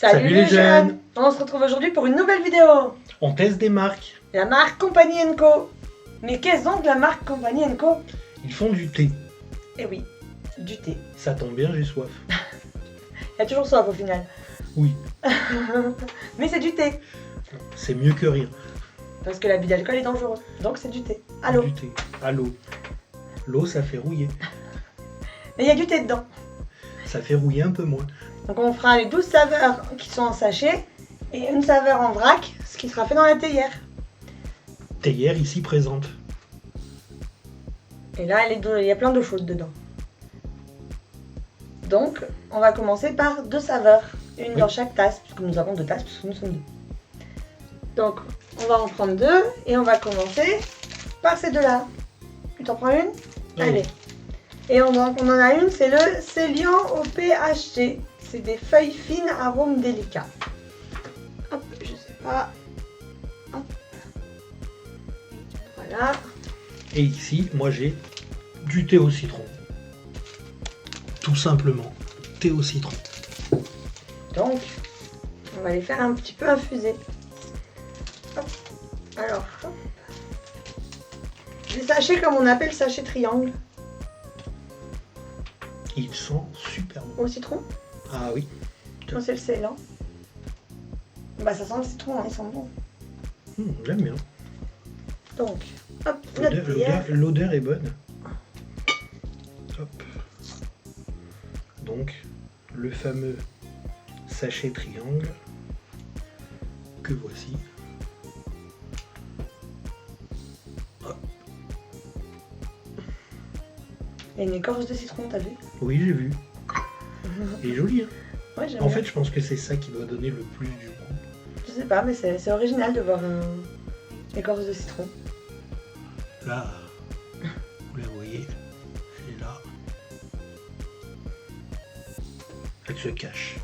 Salut les jeunes. On se retrouve aujourd'hui pour une nouvelle vidéo. On teste des marques. La marque Compagnie & Co. Mais qu'est-ce donc la marque Compagnie & Co? Ils font du thé. Eh oui, du thé. Ça tombe bien, j'ai soif. Il y a toujours soif au final. Oui. Mais c'est du thé. C'est mieux que rien. Parce que l'abus d'alcool est dangereux. Donc c'est du thé. À l'eau. Du thé. À l'eau. L'eau, ça fait rouiller. Et il y a du thé dedans. Ça fait rouiller un peu moins. Donc on fera les 12 saveurs qui sont en sachet et une saveur en vrac, ce qui sera fait dans la théière. Théière ici présente. Et là, il y a plein d'eau chaude dedans. Donc, on va commencer par 2 saveurs. Une dans chaque tasse, puisque nous avons 2 tasses, puisque nous sommes 2. Donc, on va en prendre 2 et on va commencer par ces 2-là. Tu t'en prends une? Oui. Allez. Et on en a une, c'est le Célian au PHC. C'est des feuilles fines, arômes délicats. Hop, je sais pas. Hop. Voilà. Et ici, moi j'ai du thé au citron. Tout simplement, thé au citron. Donc, on va les faire un petit peu infuser. Hop. Alors, hop. Des sachets comme on appelle sachets triangle. Ils sont super bons. Au citron. Ah oui. Moi, c'est le Célian. Bah, ça sent le citron, hein, ils sont bons. J'aime bien. Donc, hop, notre théière. L'odeur est bonne. Hop. Donc, le fameux sachet triangle que voici. Hop. Il y a une écorce de citron, t'as vu? Oui, j'ai vu. Il est joli, hein. Ouais, j'aime En bien. fait, je pense que c'est ça qui doit donner le plus du goût. Je sais pas, mais c'est original de voir une écorce de citron. Là, vous la voyez, elle est là. Elle se cache.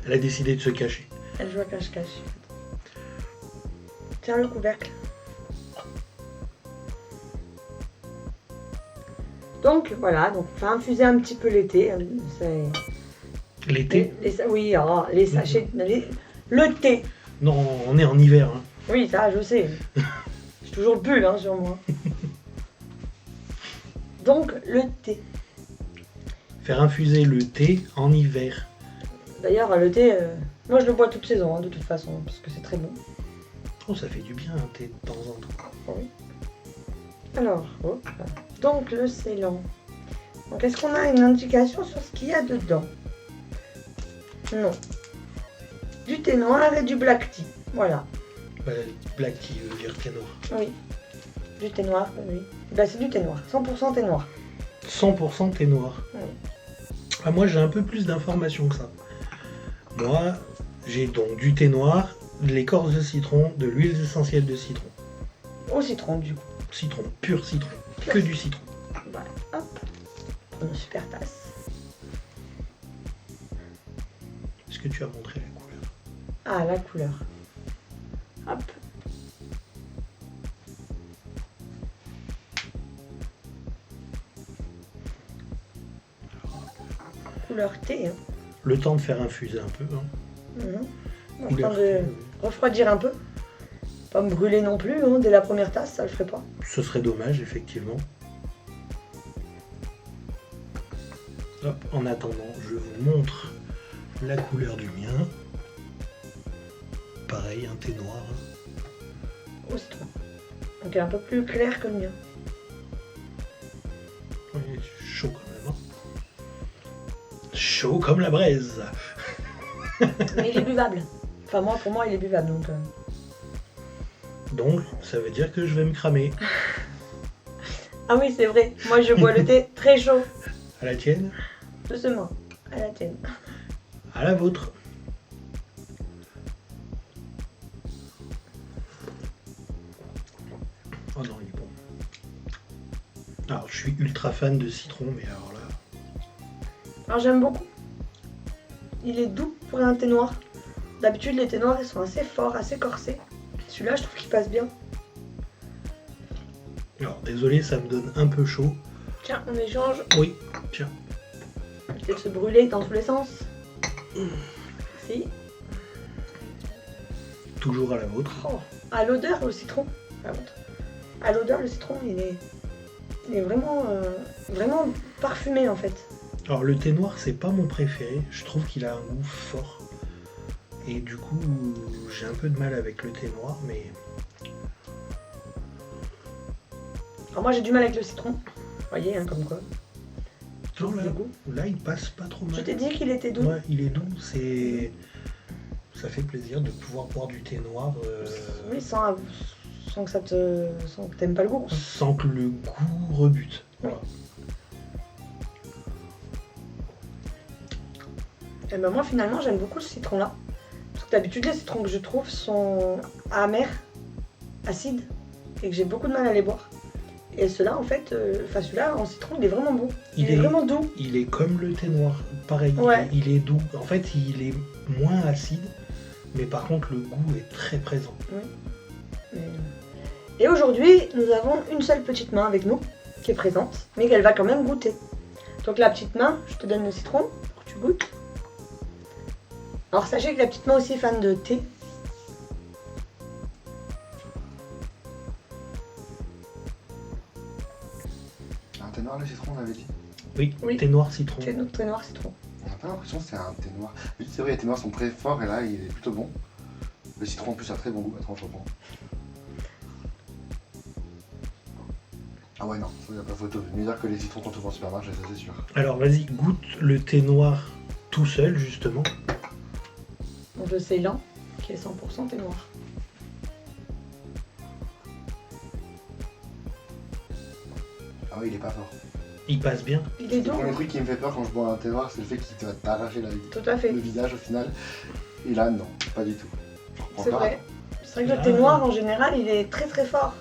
Elle a décidé de se cacher. Elle joue à cache-cache. Tiens le couvercle. Donc voilà, donc on va infuser un petit peu l'été. L'été? Oui, alors, les sachets, le thé. Non, on est en hiver. Hein. Oui, ça je sais. J'ai toujours bulle hein, sur moi. Donc le thé. Faire infuser le thé en hiver. D'ailleurs le thé, moi je le bois toute saison hein, de toute façon, parce que c'est très bon. Oh, ça fait du bien un thé de temps en temps. Oui. Alors, hop. Donc le Célian. Donc est-ce qu'on a une indication sur ce qu'il y a dedans? Non. Du thé noir et du black tea. Voilà. Bah, black tea veut dire thé noir. Oui. Du thé noir, oui. Bah c'est du thé noir. 100% thé noir. 100% thé noir. Oui. Ah, moi, j'ai un peu plus d'informations que ça. Moi, j'ai donc du thé noir, de l'écorce de citron, de l'huile essentielle de citron. Au citron du coup. Citron, pur citron. Que du citron. Voilà. Hop. Pour une super tasse. Est-ce que tu as montré la couleur? Ah, la couleur. Hop. Couleur thé. Hein. Le temps de faire infuser un peu. Hein. Le Couleur temps de thé, refroidir un peu. Pas me brûler non plus, hein, dès la première tasse, ça le ferait pas. Ce serait dommage, effectivement. Hop, en attendant, je vous montre la couleur du mien. Pareil, un thé noir. Au citron. Donc elle est un peu plus clair que le mien. Oui, chaud quand même. Hein. Chaud comme la braise. Mais il est buvable. Enfin moi, pour moi, il est buvable. Donc, Donc, ça veut dire que je vais me cramer. Ah oui, c'est vrai. Moi, je bois le thé très chaud. À la tienne? Doucement. À la tienne. À la vôtre. Oh non, il est bon. Alors, je suis ultra fan de citron, mais alors là... Alors j'aime beaucoup. Il est doux pour un thé noir. D'habitude, les thés noirs, ils sont assez forts, assez corsés. Celui-là, je trouve qu'il passe bien. Alors, désolé, ça me donne un peu chaud. Tiens, on échange. Oui, tiens. Peut-être se brûler dans tous les sens. Si. toujours à la vôtre. Oh, à l'odeur, le citron. Par contre. À l'odeur, le citron, il est vraiment, vraiment parfumé en fait. Alors le thé noir, c'est pas mon préféré. Je trouve qu'il a un goût fort. Et du coup, j'ai un peu de mal avec le thé noir, mais Alors moi j'ai du mal avec le citron. Vous voyez, hein, comme quoi. non, Le goût. là, il passe pas trop mal. Je t'ai dit qu'il était doux. Ouais, il est doux. Ça fait plaisir de pouvoir boire du thé noir Oui, sans que t'aimes pas le goût, quoi. sans que le goût rebute. Voilà. Et ben moi finalement j'aime beaucoup ce citron là. Parce que d'habitude les citrons que je trouve sont amers, acides, et que j'ai beaucoup de mal à les boire. Et ceux-là en fait, celui-là en citron il est vraiment bon. Il est vraiment doux. Il est comme le thé noir, pareil. Ouais. Il est doux. En fait, il est moins acide, mais par contre le goût est très présent. Et aujourd'hui nous avons une seule petite main avec nous qui est présente, mais qu'elle va quand même goûter. Donc la petite main, je te donne le citron pour que tu goûtes. Alors sachez que la petite main aussi est fan de thé. Un thé noir, le citron, on avait dit. Oui, thé noir citron. Thé noir citron. On n'a pas l'impression que c'est un thé noir. Oui, c'est vrai, les thés noirs sont très forts et là, il est plutôt bon. Le citron, en plus, a très bon goût. Attends, je reprends. Ah ouais, non, il n'y a pas photo. Mieux dire que les citrons qu'on trouve en supermarché, ça c'est sûr. Alors vas-y, goûte le thé noir tout seul, justement. Donc le Ceylan qui est 100% thé noir. Ah oui, il est pas fort. Il passe bien. Il est Le doux. premier truc qui me fait peur quand je bois un thé noir, c'est le fait qu'il va t'arracher Tout à fait. le visage au final. Et là, non, pas du tout. C'est vrai. C'est vrai que le thé noir en général il est très très fort.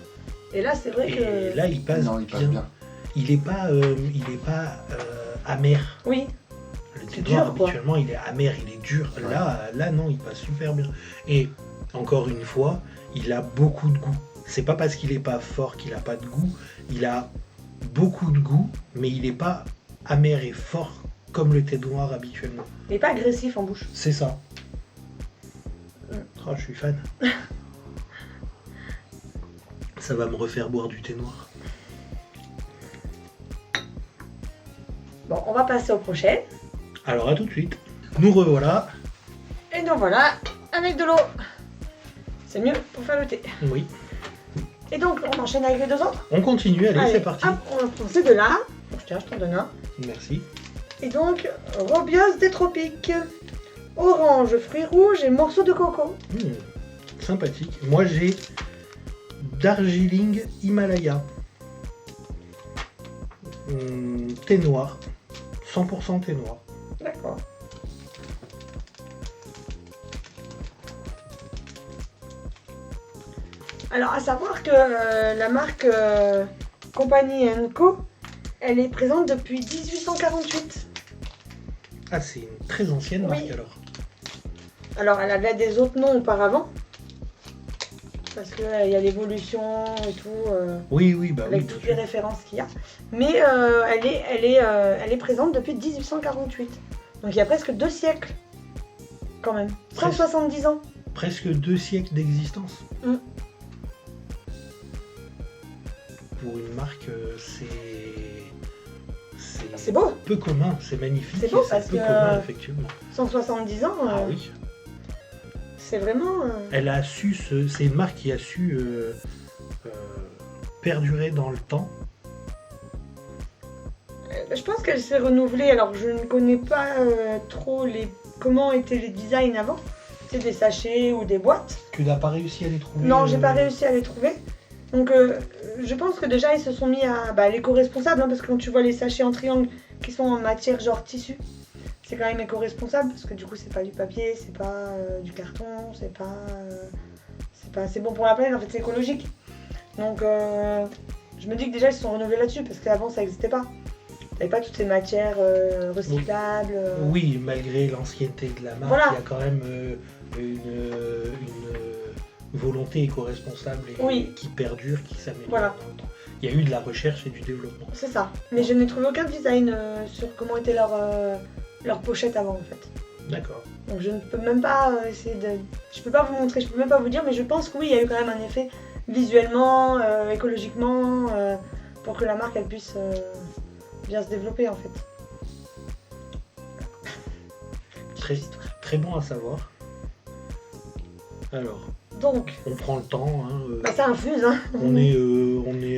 Et là c'est vrai Et que. là, il passe, Non, il passe bien. bien. Il est pas amer. Oui, Le thé C'est noir, dur, quoi. habituellement, il est amer, il est dur. Ouais. Là, non, il passe super bien. Et encore une fois, il a beaucoup de goût. C'est pas parce qu'il est pas fort qu'il a pas de goût. Il a beaucoup de goût, mais il est pas amer et fort comme le thé noir habituellement. il est pas agressif en bouche. C'est ça. Mm. Oh, je suis fan. Ça va me refaire boire du thé noir. Bon, on va passer au prochain. Alors à tout de suite. Nous revoilà. Et donc voilà, avec de l'eau. C'est mieux pour faire le thé. Oui. Et donc on enchaîne avec les deux autres. On continue, allez, c'est parti. Hop, on prend ces deux-là. Donc, tiens, je t'en donne un. Merci. Et donc, Robios des tropiques. Orange, fruits rouges et morceaux de coco. Sympathique. Moi j'ai Darjeeling Himalaya. Thé noir. 100% thé noir. D'accord. Alors, à savoir que la marque Compagnie Co, elle est présente depuis 1848. Ah, c'est une très ancienne marque Oui. alors. Alors, elle avait des autres noms auparavant. Parce qu'il y a l'évolution et tout, Oui, bah oui, avec bien toutes les sûr. références qu'il y a. Mais elle est présente depuis 1848. Donc, il y a presque 2 siècles, quand même. Presque. 170 ans. Presque 2 siècles d'existence. Mm. Pour une marque, C'est beau. peu commun, c'est magnifique. C'est beau et parce peu que- commun, effectivement. 170 ans, Ah oui. c'est vraiment... Elle a su, c'est une marque qui a su perdurer dans le temps. Je pense qu'elle s'est renouvelée. Alors, je ne connais pas trop comment étaient les designs avant. C'est des sachets ou des boîtes. Tu n'as pas réussi à les trouver. Non, j'ai pas réussi à les trouver. Donc, je pense que déjà, ils se sont mis à l'éco-responsable, hein, parce que quand tu vois les sachets en triangle qui sont en matière genre tissu, c'est quand même éco-responsable, parce que du coup, c'est pas du papier, c'est pas du carton, c'est bon pour la planète, en fait, c'est écologique. Donc, je me dis que déjà, ils se sont renouvelés là-dessus, parce qu'avant, ça n'existait pas. Il n'y avait pas toutes ces matières recyclables. Oui, malgré l'ancienneté de la marque, Voilà. il y a quand même une volonté éco-responsable et Oui. qui perdure, qui s'améliore Voilà. dans le temps. Il y a eu de la recherche et du développement. C'est ça. Mais je n'ai trouvé aucun design sur comment était leur pochette avant, en fait. D'accord. Donc je ne peux même pas essayer de... Je peux pas vous montrer, je peux même pas vous dire, mais je pense que oui, il y a eu quand même un effet visuellement, écologiquement, pour que la marque elle puisse bien se développer en fait. Très, très bon à savoir. Alors, Donc, on prend le temps. Hein, bah, ça infuse, hein. on est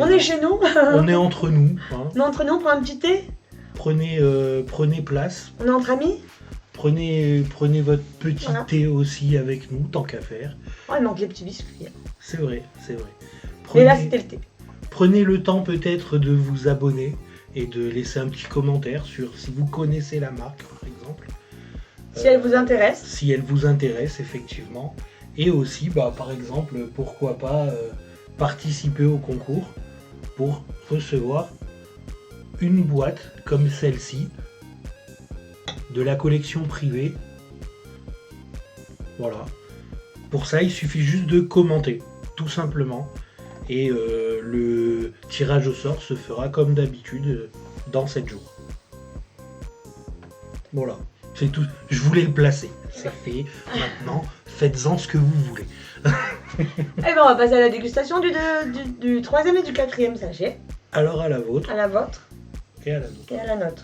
On est chez nous. on est entre nous. Hein. On est entre nous, on prend un petit thé. Prenez place. On est entre amis. Prenez votre petit Voilà. thé aussi avec nous, tant qu'à faire. Oh, il manque les petits biscuits. C'est vrai, c'est vrai. Mais là, c'était le thé. Prenez le temps peut-être de vous abonner et de laisser un petit commentaire sur si vous connaissez la marque, par exemple. Si elle vous intéresse. Si elle vous intéresse, effectivement. Et aussi, par exemple, pourquoi pas participer au concours pour recevoir une boîte comme celle-ci de la collection privée. Voilà. Pour ça, il suffit juste de commenter, tout simplement. Et le tirage au sort se fera comme d'habitude dans 7 jours. Voilà. C'est tout. Je voulais le placer. C'est fait. Maintenant, faites-en ce que vous voulez. Eh ben, on va passer à la dégustation du 3e et du 4e sachet. Alors à la vôtre À la vôtre et à la nôtre. et à la nôtre.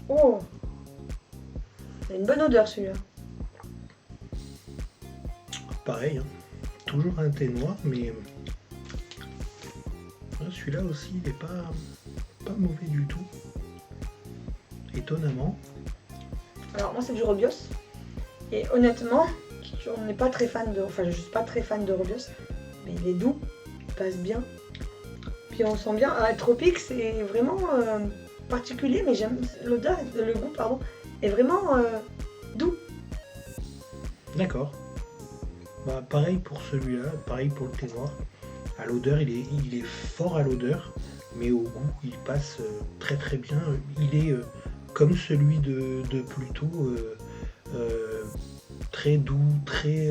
Oh, c'est une bonne odeur celui-là. Pareil, hein. Toujours un thé noir, mais celui-là aussi, il n'est pas mauvais du tout. Étonnamment. Alors moi c'est du Robios. Et honnêtement, on n'est pas très fan de... Enfin je suis pas très fan de Robios. Mais il est doux, il passe bien. Puis on sent bien... Tropique c'est vraiment particulier, mais j'aime l'odeur, le goût pardon, est vraiment doux. D'accord. Pareil pour celui-là, pareil pour le thé noir. À l'odeur, il est fort à l'odeur, mais au goût, il passe très très bien. Il est comme celui de Pluto, très doux, très...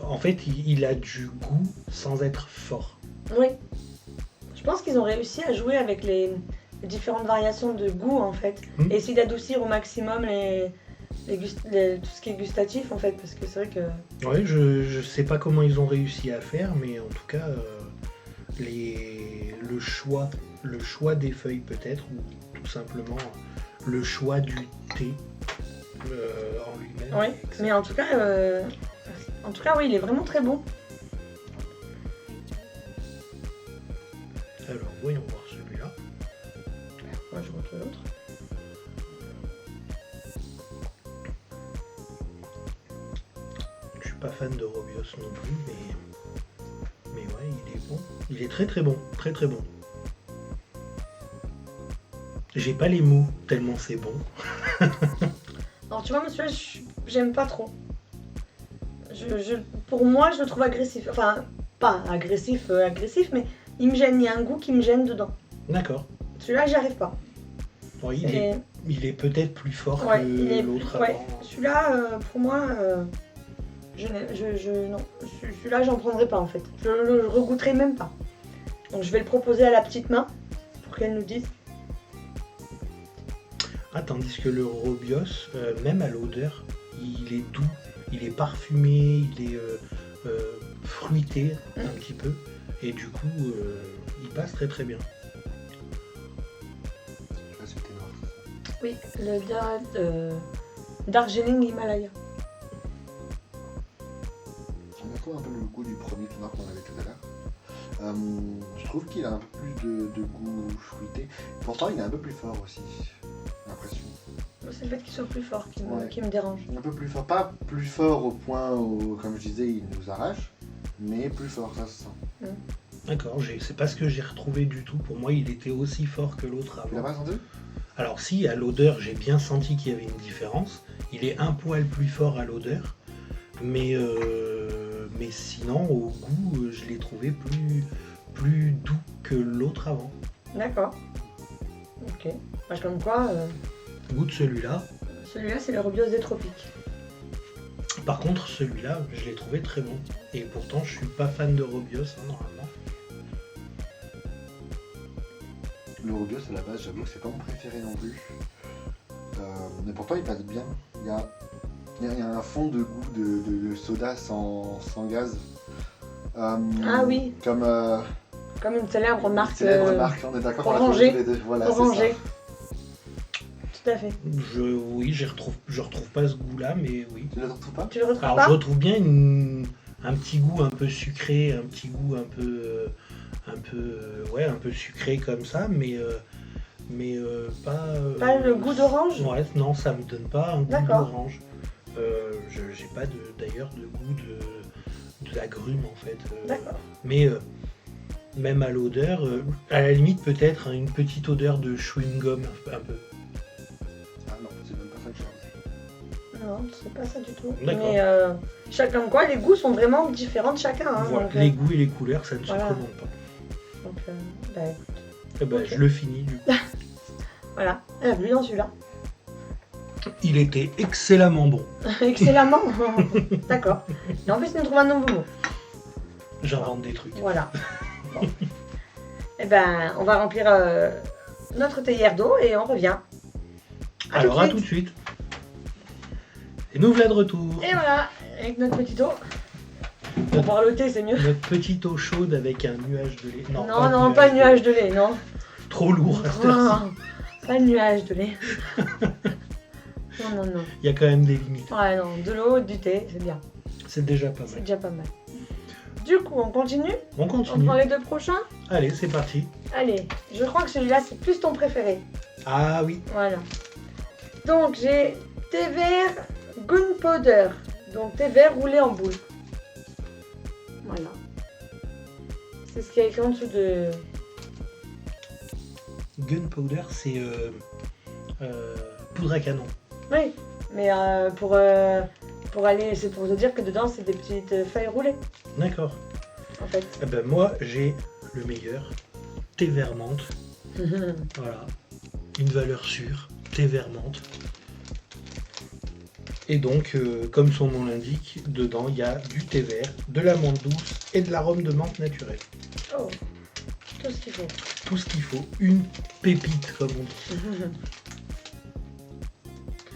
En fait, il a du goût sans être fort. Oui. Je pense qu'ils ont réussi à jouer avec les différentes variations de goût en fait. Et essayer d'adoucir au maximum tout ce qui est gustatif en fait, parce que c'est vrai que... Ouais, je sais pas comment ils ont réussi à faire, mais en tout cas, le choix des feuilles peut-être, ou tout simplement le choix du thé en lui-même. Oui, mais en tout cas oui, il est vraiment très bon. Alors, voyons voir celui-là. Moi je retrouve l'autre. Je suis pas fan de Robios non plus, mais ouais, il est bon. Il est très très bon, très très bon. J'ai pas les mots tellement c'est bon. Alors tu vois, moi celui-là, j'aime pas trop. Pour moi, je le trouve agressif. Enfin, pas agressif, mais il me gêne. Il y a un goût qui me gêne dedans. D'accord. Celui-là, j'y arrive pas. Bon, il est peut-être plus fort Ouais, que l'autre ouais. avant. Celui-là, pour moi, non. Celui-là, j'en prendrai pas en fait. Je le regoûterai même pas. Donc je vais le proposer à la petite main pour qu'elle nous dise. Ah, tandis que le Robios, même à l'odeur, il est doux, il est parfumé, il est fruité un petit peu, et du coup, il passe très très bien. Je sais pas si c'était noir. Oui, le Darjeeling Himalaya. On retrouve un peu le goût du premier tout noir qu'on avait tout à l'heure. Je trouve qu'il a un peu plus de goût fruité. Pourtant, il est un peu plus fort aussi, j'ai l'impression. C'est le fait qu'il soit plus fort Ouais. qui me dérange. Un peu plus fort, pas plus fort au point où, comme je disais, il nous arrache, mais plus fort, ça se sent. D'accord, c'est pas ce que j'ai retrouvé du tout. Pour moi, il était aussi fort que l'autre Tu l'as avant. pas senti? Alors si, à l'odeur, j'ai bien senti qu'il y avait une différence. Il est un poil plus fort à l'odeur, mais sinon, au goût, je l'ai trouvé plus doux que l'autre avant. D'accord. Ok. Comme quoi, Goût de celui-là. celui-là, c'est le Robios des tropiques. Par contre, celui-là, je l'ai trouvé très bon. Et pourtant, je suis pas fan de Robios, hein, normalement. Le Robios, à la base, j'avoue que c'est pas mon préféré non plus. Mais pourtant, il passe bien. Il y a un fond de goût de soda sans gaz. Ah oui, Comme comme une célèbre marque. célèbre marque, on est d'accord pour la orangée. trouver tous les deux. Voilà, c'est Orangée. ça. Tout à fait. Oui, je retrouve pas ce goût-là, mais oui. Tu ne le retrouves pas? Tu le retrouves Alors pas? je retrouve bien un petit goût un peu sucré, un petit goût un peu sucré comme ça, mais pas. Pas le goût d'orange? Ouais, non, ça me donne pas un goût D'accord. d'orange. J'ai pas d'ailleurs de goût d'agrumes en fait. D'accord. Mais même à l'odeur, à la limite peut-être une petite odeur de chewing gum un peu. Ah non, c'est même pas ça que j'ai. Non, c'est pas ça du tout. D'accord. Mais chacun quoi, les goûts sont vraiment différents de chacun. Hein, Voilà, donc, les goûts et les couleurs, ça ne voilà. se commande pas. donc, bah, écoute, Eh ben, Ok. je le finis du coup. voilà, bienvenue dans celui-là. Il était excellemment bon. Excellemment. D'accord. Et en plus, on trouve un nouveau mot. J'invente des trucs. Voilà. Bon. Eh ben, on va remplir notre théière d'eau et on revient. Alors à tout de suite. Et nous voilà de retour. Et voilà, avec notre petite eau. Pour boire le thé, c'est mieux. Notre petite eau chaude avec un nuage de lait. Non, pas de nuage de lait, non. Trop lourd à cette heure-ci. Non, pas de nuage de lait. Non. Il y a quand même des limites. Ouais, non, de l'eau, du thé, c'est bien. C'est déjà pas C'est mal. déjà pas mal. Du coup, on continue? On On continue. prend les deux prochains? Allez, c'est parti. Allez, je crois que celui-là, c'est plus ton préféré. Ah oui. Voilà. Donc, j'ai thé vert gunpowder. Donc, thé vert roulé en boule. Voilà. C'est ce qu'il y a écrit en dessous de... Gunpowder, c'est poudre à canon. Oui, mais pour aller... C'est pour te dire que dedans, c'est des petites feuilles roulées, D'accord. en fait. Eh ben moi, j'ai le meilleur. Thé vert menthe. Voilà. Une valeur sûre. Thé vert menthe. Et donc, comme son nom l'indique, dedans, il y a du thé vert, de la menthe douce et de l'arôme de menthe naturelle. Oh, tout ce qu'il faut. Tout ce qu'il faut. Une pépite, comme on dit.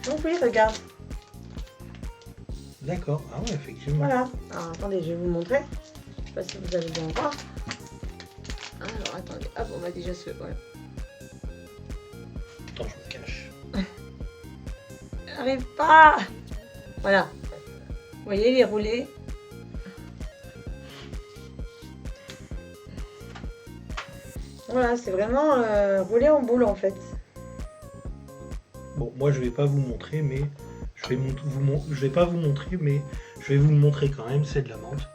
Donc oui, regarde. D'accord. Ah ouais, effectivement. Voilà. Alors, attendez, je vais vous montrer. Je sais pas si vous allez bien voir. Alors, attendez. Hop, on va déjà se... Voilà. Attends, je me cache. J'arrive pas. Voilà. Vous voyez, il est roulé. Voilà, c'est vraiment roulé en boule en fait. Bon, moi, je vais pas vous montrer, mais... Je vais pas vous montrer, mais je vais vous le montrer quand même. C'est de la menthe.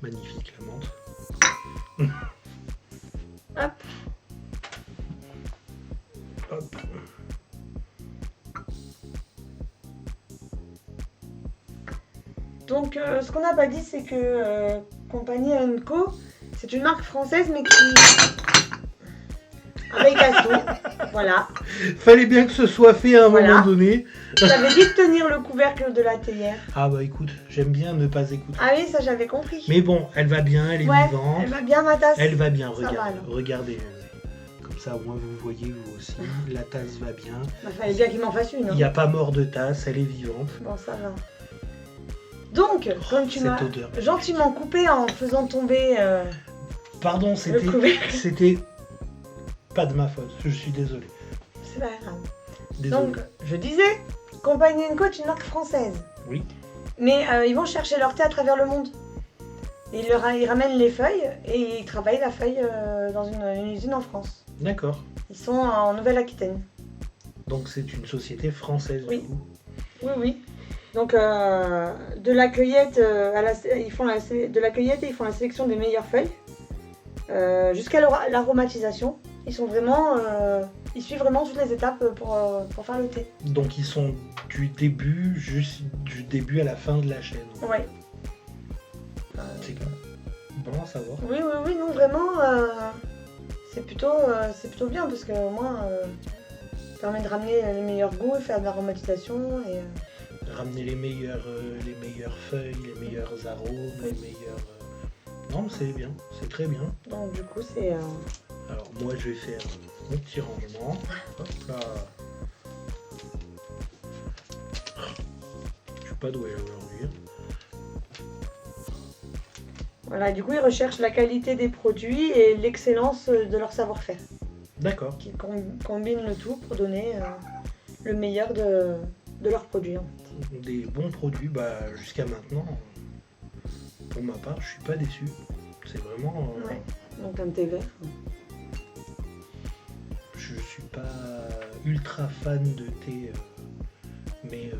Magnifique, la menthe. Hop. Hop. Donc, ce qu'on n'a pas dit, c'est que Compagnie Co, c'est une marque française, mais qui... Avec Gasto. Voilà. Fallait bien que ce soit fait à un Voilà. moment donné. J'avais dit de tenir le couvercle de la théière. Ah bah écoute, j'aime bien ne pas écouter. Ah oui, ça j'avais compris. Mais bon, elle va bien, elle est ouais, vivante. elle va bien ma tasse. Elle va bien, Ça va, regardez. alors. Regardez. Comme ça, au moins vous voyez vous aussi. La tasse va bien. Bah, fallait bien qu'il m'en fasse une. Il Hein. n'y a pas mort de tasse, elle est vivante. Bon, ça va. Donc, comme tu cette m'as odeur. gentiment coupé en faisant tomber Pardon, le couvercle, c'était pas de ma faute. Je suis désolé. c'est pas grave. Désolé. Donc, je disais, Compagnie Co est une marque française. Oui. Mais ils vont chercher leur thé à travers le monde. Et ils ramènent les feuilles et ils travaillent la feuille dans une usine en France. D'accord. Ils sont en Nouvelle-Aquitaine. Donc c'est une société française Oui. du coup. Oui, oui. Donc de la cueillette ils font de la cueillette et ils font la sélection des meilleures feuilles jusqu'à l'aromatisation. Ils sont vraiment, ils suivent vraiment toutes les étapes pour faire le thé. Donc ils sont du début à la fin de la chaîne. Ouais. C'est bon à savoir. Oui, non vraiment, c'est plutôt bien parce que au moins ça permet de ramener les meilleurs goûts, faire de l'aromatisation et Ramener les meilleures feuilles, les meilleurs arômes, les meilleurs. Non, mais c'est bien, c'est très bien. donc du coup c'est Alors moi je vais faire Mon petit rangement. Hop là. Je suis pas doué aujourd'hui. Voilà, du coup, ils recherchent la qualité des produits et l'excellence de leur savoir-faire. D'accord. Qui combinent le tout pour donner le meilleur de leurs produits. Hein. Des bons produits, jusqu'à maintenant, pour ma part, je suis pas déçu. C'est vraiment. Ouais. Donc un thé vert. Je suis pas ultra fan de thé, mais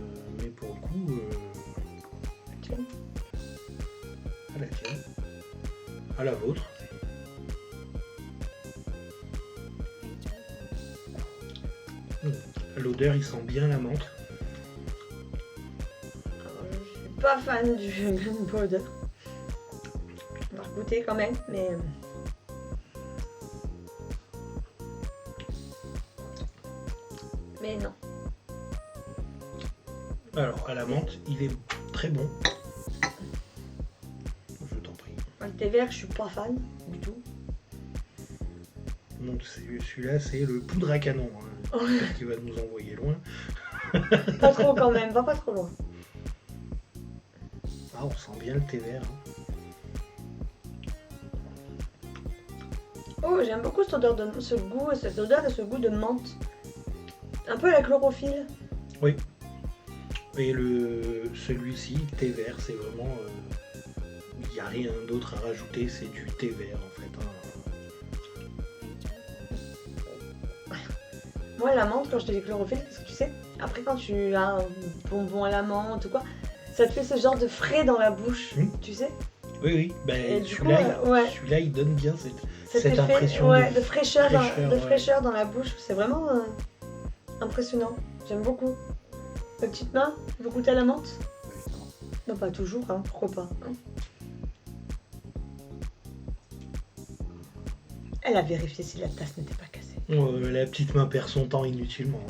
pour le coup, Tiens. à la tienne, à la vôtre. L'odeur, il sent bien la menthe. Alors, je suis pas fan du gunpowder. On va goûter quand même, mais. Mais non. Alors, à la menthe, il est très bon. Je t'en prie. Le thé vert, je suis pas fan du tout. Donc, celui-là, c'est le poudre à canon. Hein, qui va nous envoyer loin. Pas trop quand même, pas trop loin. Ah, on sent bien le thé vert. Hein. Oh, j'aime beaucoup cette odeur cette odeur et ce goût de menthe. Un peu la chlorophylle. Oui. Et celui-ci, thé vert, c'est vraiment. Il n'y a rien d'autre à rajouter, c'est du thé vert en fait. Hein. Moi, la menthe, quand je te dis chlorophylle, parce que tu sais, après quand tu as un bonbon à la menthe ou quoi, ça te fait ce genre de frais dans la bouche, tu sais. Oui, Et du celui-là, coup, ouais. celui-là, il donne bien cette effet, impression de fraîcheur, fraîcheur, fraîcheur dans la bouche. C'est vraiment impressionnant. J'aime beaucoup. Ma petite main, vous goûtez à la menthe? Évidemment. Non, pas toujours, hein, pourquoi pas. Hein. Elle a vérifié si la tasse n'était pas cassée. La petite main perd son temps inutilement.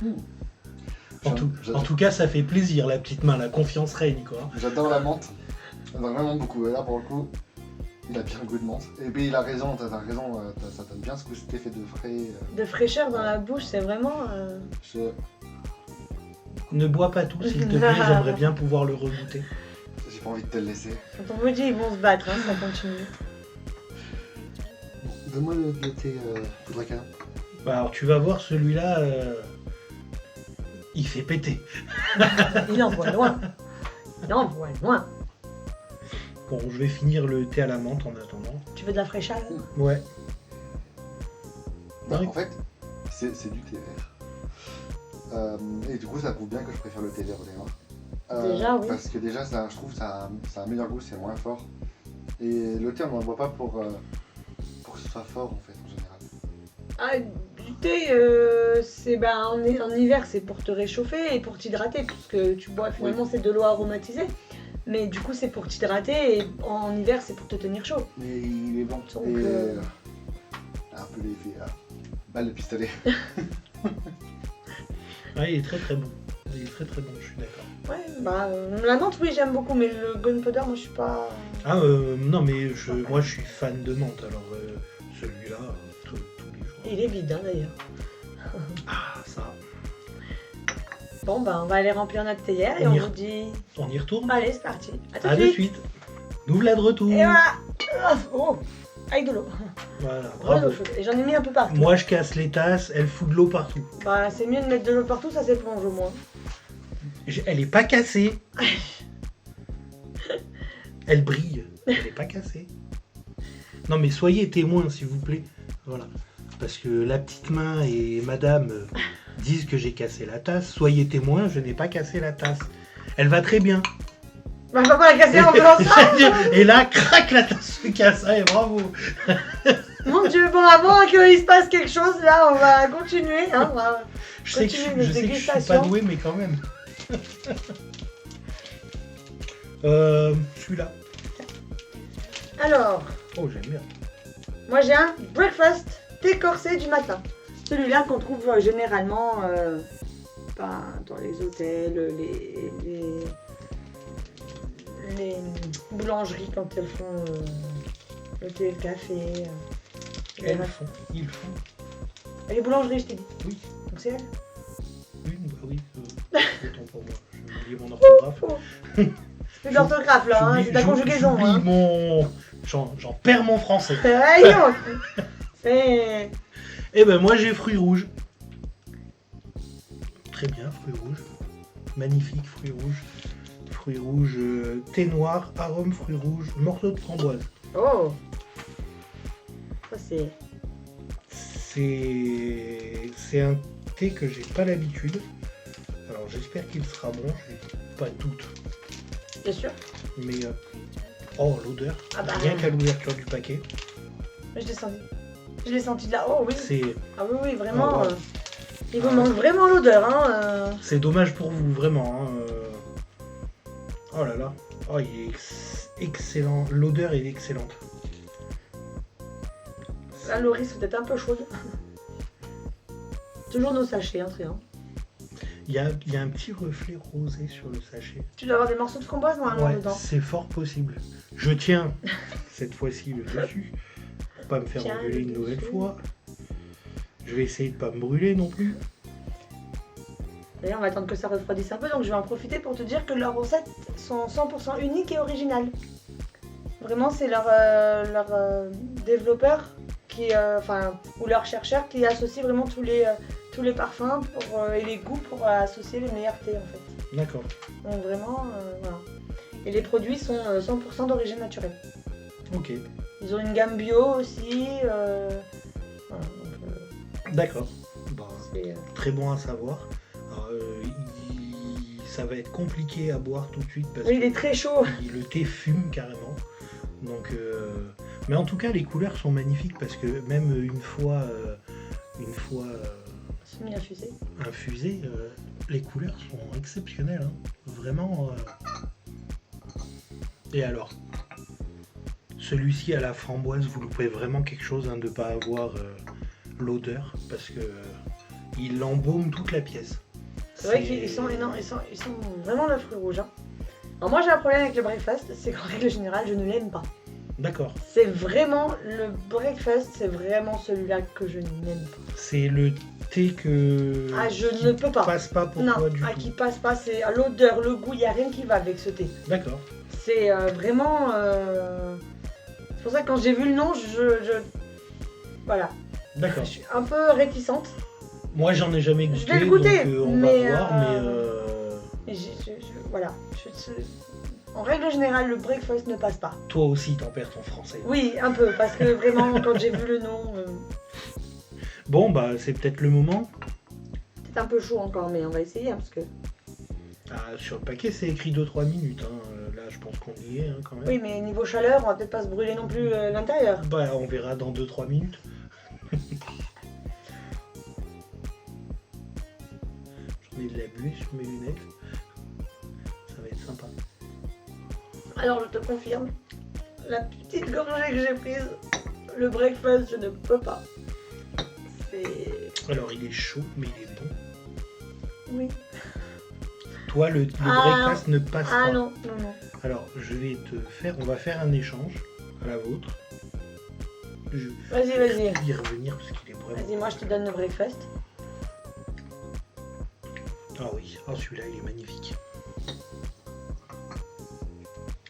Hein. J'adore. En tout cas, ça fait plaisir, la petite main, la confiance règne, quoi. J'adore la menthe. J'adore vraiment beaucoup. Et là, pour le coup, il a bien le goût de menthe. Et puis, il a raison, t'as raison, ça donne bien cet effet de frais. De fraîcheur dans la bouche, c'est vraiment... Ne bois pas tout, s'il te plaît, j'aimerais bien pouvoir le regoûter. J'ai pas envie de te le laisser. Quand on me dit ils vont se battre, hein, ça continue. Donne-moi le thé poudre à canon. Alors, tu vas voir, celui-là, il fait péter. Il envoie loin. Il envoie loin. Bon, je vais finir le thé à la menthe en attendant. Tu veux de la fraîcheur? Ouais. Bah, Oui. en fait, c'est du thé vert. Et du coup, ça prouve bien que je préfère le thé vert au thé noir. Déjà, oui. Parce que déjà, je trouve que ça a un meilleur goût, c'est moins fort. Et le thé, on n'en boit pas pour que ce soit fort, en fait, en général. Ah, du thé, en hiver, c'est pour te réchauffer et pour t'hydrater, puisque tu bois finalement, c'est de l'eau aromatisée. Mais du coup, c'est pour t'hydrater et en hiver, c'est pour te tenir chaud. Mais il est bon. Donc, et un peu l'effet balle de pistolet. Ah, il est très très bon. Il est très très bon, je suis d'accord. Ouais, la menthe, oui, j'aime beaucoup, mais le gunpowder, moi, je suis pas... Ah, non, mais moi je suis fan de menthe, alors celui-là, tous les jours. Il est vide, hein, d'ailleurs. Ah, ça. Bon, on va aller remplir notre théière et On on y vous dit... On y retourne? Allez, c'est parti. À À tout de de suite. suite. Nous voilà de retour. Et voilà. Oh, avec de l'eau. Voilà, De l'eau bravo. chaude. Et j'en ai mis un peu partout. Moi je casse les tasses, elle fout de l'eau partout. Bah, c'est mieux de mettre de l'eau partout, ça s'éponge au moins. Elle est pas cassée. Elle brille. Elle est pas cassée. Non mais soyez témoins s'il vous plaît. Voilà. Parce que la petite main et madame disent que j'ai cassé la tasse. Soyez témoins, je n'ai pas cassé la tasse. Elle va très bien. Bah, on va pas la casser en faisant ça. Et là, crac, la tasse se casse. Allez, bravo. Mon Dieu, bon, avant qu'il se passe quelque chose, là, on va continuer. Hein, on va... Je sais que Continue notre je suis pas dégustation. doué, mais quand même. Celui-là. Alors, Oh, j'aime bien. moi j'ai un breakfast thé corsé du matin. Celui-là qu'on trouve généralement dans les hôtels, les boulangeries quand elles font le thé et le café. Elles font. Ils font. Elle est boulangerie, je t'ai dit. Oui, Donc c'est elle. une, bah oui. Autant pour moi, j'ai oublié mon orthographe. C'est de l'orthographe là, hein, c'est de la conjugaison. J'oublie Hein. mon... J'en perds mon français. Aïe, c'est... Eh ben moi j'ai fruits rouges. Très bien, fruits rouges. Magnifique, fruits rouges. Fruits rouges, thé noir, arôme fruits rouges, morceau de framboise. Oh. Ça c'est... C'est un thé que j'ai pas l'habitude. Alors j'espère qu'il sera bon, j'ai pas de doute. Bien sûr. Mais oh l'odeur, Ah bah. rien qu'à l'ouverture du paquet. Mais je l'ai senti. Je l'ai senti de là. Oh oui. C'est Ah oui, oui, vraiment. Ah, ouais. Il vous manque vraiment l'odeur. Hein, C'est dommage pour vous, vraiment. Hein, Oh là là. Oh, il est excellent. L'odeur est excellente. Là, Laurie, c'est peut-être un peu chaude. Toujours nos sachets, hein, très bien. Il y a un petit reflet rosé sur le sachet. Tu dois avoir des morceaux de framboise normalement Ouais, dedans. c'est fort possible. Je tiens cette fois-ci le dessus. Pour pas me faire Tiens, engueuler une le nouvelle dessus. fois. Je vais essayer de pas me brûler non plus. D'ailleurs, on va attendre que ça refroidisse un peu, donc je vais en profiter pour te dire que leurs recettes sont 100% uniques et originales. Vraiment, c'est leur développeur qui, ou leur chercheur qui associe vraiment tous les parfums et les goûts pour associer les meilleurs thés en fait. D'accord. Donc vraiment, voilà. Et les produits sont 100% d'origine naturelle. Ok. Ils ont une gamme bio aussi. Voilà, donc, D'accord. Bah, c'est, très bon à savoir. Alors, ça va être compliqué à boire tout de suite parce oui, il que est très chaud. le thé fume carrément. Donc, mais en tout cas, les couleurs sont magnifiques parce que même une fois Semi-infusé. infusé, les couleurs sont exceptionnelles. Hein. Vraiment. Et alors, celui-ci à la framboise, vous loupez vraiment quelque chose hein, de ne pas avoir l'odeur parce que il embaume toute la pièce. C'est vrai qu'ils sont énormes, ils sont vraiment le fruit rouge. Hein. Alors moi j'ai un problème avec le breakfast, c'est qu'en règle générale je ne l'aime pas. D'accord. C'est vraiment le breakfast, c'est vraiment celui-là que je n'aime pas. C'est le thé que Ah je qui ne peux pas. passe pas pour Non, toi du tout. qui passe pas, c'est à l'odeur, le goût, il n'y a rien qui va avec ce thé. D'accord. C'est vraiment... C'est pour ça que quand j'ai vu le nom, voilà. D'accord. Je suis un peu réticente. Moi j'en ai jamais goûté. Je vais le goûter, donc on mais, va voir, Et voilà. En règle générale, le breakfast ne passe pas. toi aussi t'en perds ton français. Oui, un peu, parce que vraiment, quand j'ai vu le nom, Bon bah c'est peut-être le moment. c'est un peu chaud encore, mais on va essayer, hein, parce que... Ah, sur le paquet c'est écrit 2-3 minutes. Hein. Là je pense qu'on y est hein, quand même. Oui, mais niveau chaleur, on va peut-être pas se brûler non plus l'intérieur. Bah on verra dans 2-3 minutes. J'en ai de la buée sur mes lunettes. Ça va être sympa. Alors, je te confirme, la petite gorgée que j'ai prise, le breakfast, je ne peux pas. C'est... Alors il est chaud mais il est bon. Oui. Toi le breakfast ne passe Ah pas. non. Alors on va faire un échange à la vôtre. Vas-y. Je vais y revenir parce qu'il est vraiment... Vas-y, moi je te donne le breakfast. Ah oui, celui-là il est magnifique.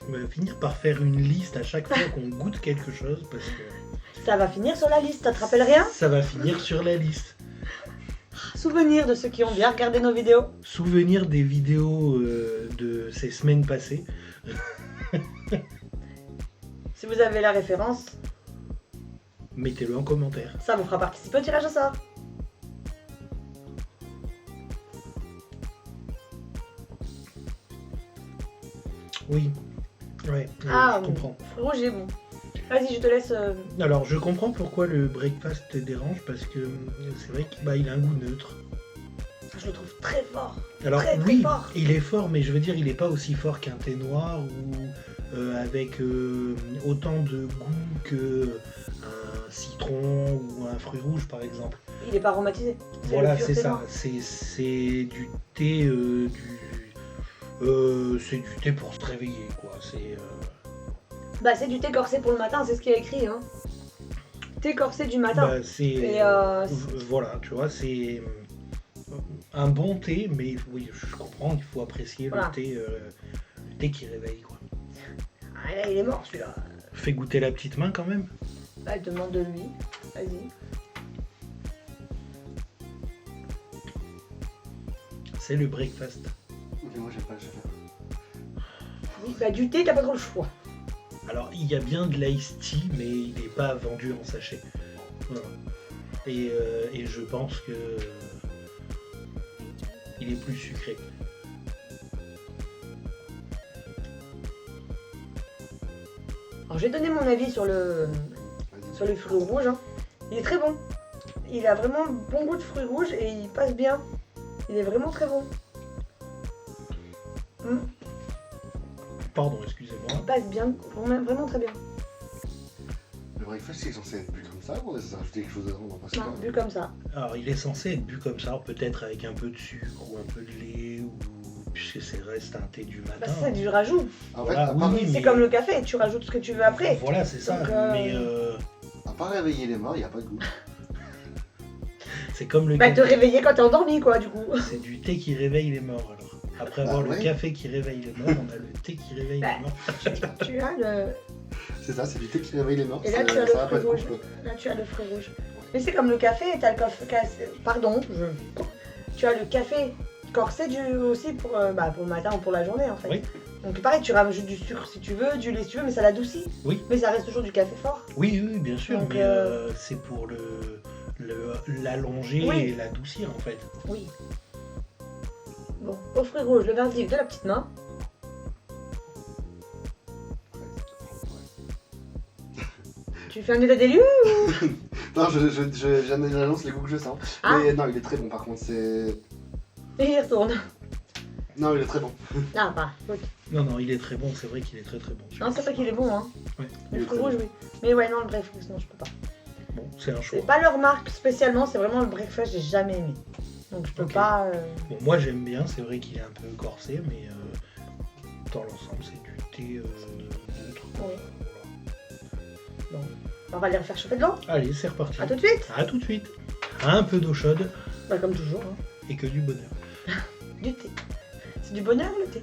On va finir par faire une liste à chaque fois qu'on goûte quelque chose parce que Ça va finir sur la liste, ça te rappelle rien? ça va finir sur la liste. Souvenir de ceux qui ont bien regardé nos vidéos. Souvenir des vidéos de ces semaines passées. Si vous avez la référence, Mettez-le en commentaire. ça vous fera participer au tirage au sort. Oui. Ouais, Ah, je comprends. Fruit rouge est bon. Vas-y, je te laisse. Alors je comprends pourquoi le breakfast te dérange parce que c'est vrai qu'il a un goût neutre. Je le trouve très fort. Alors Très, très oui, fort. il est fort, mais je veux dire, il n'est pas aussi fort qu'un thé noir ou avec autant de goût que un citron ou un fruit rouge par exemple. Il est pas aromatisé. Voilà, le pur c'est thé ça. noir. C'est du thé, c'est du thé pour se réveiller, quoi. Bah, c'est du thé corsé pour le matin, c'est ce qu'il y a écrit. Hein. thé corsé du matin. Bah, c'est Et, voilà, tu vois, c'est un bon thé, mais oui, je comprends, il faut apprécier Voilà. le thé qui réveille, quoi. Ah, là, il est mort celui-là. Fais goûter la petite main quand même. Bah, demande-lui. Vas-y. C'est le breakfast. Mais moi, j'aime pas le chocolat. Oui, bah, du thé, t'as pas trop le choix. Alors, il y a bien de l'ice tea, mais il n'est pas vendu en sachet. Voilà. Et je pense que il est plus sucré. Alors, j'ai donné mon avis sur le fruit rouge. Hein. Il est très bon. Il a vraiment bon goût de fruits rouges et il passe bien. Il est vraiment très bon. Pardon, excusez-moi. Il passe bien, vraiment très bien. Le breakfast, c'est censé être bu comme ça ou on est censé rajouter quelque chose dedans? Non, pas Non, vu comme ça. Alors, il est censé être bu comme ça, peut-être avec un peu de sucre ou un peu de lait, ou puisque c'est reste un thé du matin. Bah, c'est du rajout. En fait, Voilà, à part, oui, C'est mais- comme le café, tu rajoutes ce que tu veux après. Voilà, c'est ça. Donc, Mais à part réveiller les morts, il n'y a pas de goût. c'est comme le Bah, te café. réveiller quand t'es endormi, quoi, du coup. C'est du thé qui réveille les morts, alors. Après Bah, avoir ouais. le café qui réveille les morts, on a le thé qui réveille Bah. les morts. Tu as le... C'est ça, c'est du thé qui réveille les morts. Et là, ça- tu as le ça va pas fruit de rouge. couple. Là, tu as le fruit rouge. Mais c'est comme le café, t'as le café... Pardon, tu as le café corsé aussi pour le matin ou pour la journée, en fait. Oui. Donc pareil, tu rajoutes du sucre si tu veux, du lait si tu veux, mais ça l'adoucit. Oui. Mais ça reste toujours du café fort. Oui, oui, bien sûr, Donc, mais c'est pour l'allonger Oui. et l'adoucir, en fait. Oui. Bon, au fruit rouge, le verdict de la petite main. Tu fais un état des lieux? Non, j'annonce les goûts que je sens. Ah. Mais non, il est très bon par contre, c'est. Et il retourne. Non, il est très bon. Ah, bah, ok. Non, non, il est très bon, c'est vrai qu'il est très très bon. Non, c'est vrai qu'il est bon, hein. Ouais. Il Le est fruit très rouge, oui. Mais ouais, non, le breakfast, non, je peux pas. Bon, c'est un choix. C'est pas leur marque spécialement, c'est vraiment le breakfast, j'ai jamais aimé. Donc je peux Ok. pas. Bon, moi j'aime bien, c'est vrai qu'il est un peu corsé, mais dans l'ensemble, c'est du thé neutre. Oui. Voilà. On va aller refaire chauffer de l'eau. Allez, c'est reparti. À tout de suite. À tout de suite. Un peu d'eau chaude Bah, comme toujours, hein. et que du bonheur. Du thé. C'est du bonheur le thé.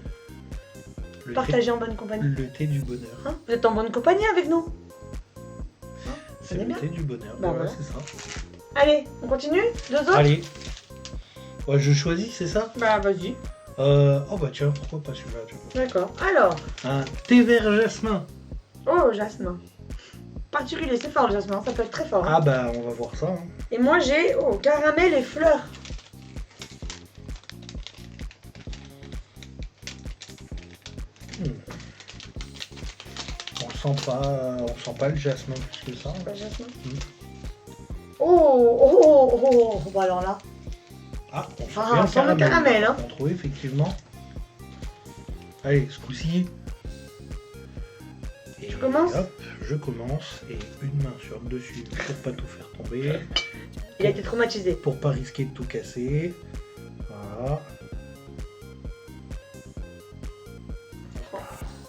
Le Partagé en bonne compagnie. Le thé du bonheur. Hein, vous êtes en bonne compagnie avec nous. Hein, C'est on est le bien. thé du bonheur. Bah, voilà, voilà. c'est ça. Allez, on continue? Deux autres? Allez. Ouais, je choisis, c'est ça Bah, vas-y. Oh bah tiens, pourquoi pas celui-là tu vois. D'accord. Alors, Un thé vert jasmin. oh, jasmin. Particulier, c'est fort le jasmin, ça peut être très fort. Hein. Ah bah on va voir ça. Hein. Et moi j'ai caramel et fleurs. On sent pas le jasmin plus que ça. Pas jasmin. Mm. Oh, bon alors là. Ah, on sent Ah, bien on sent le caramel, hein. On trouve effectivement. Allez, ce coup-ci. Et Tu commences hop, je commence et une main sur le dessus pour pas tout faire tomber, Il a été traumatisé. pour pas risquer de tout casser. Voilà.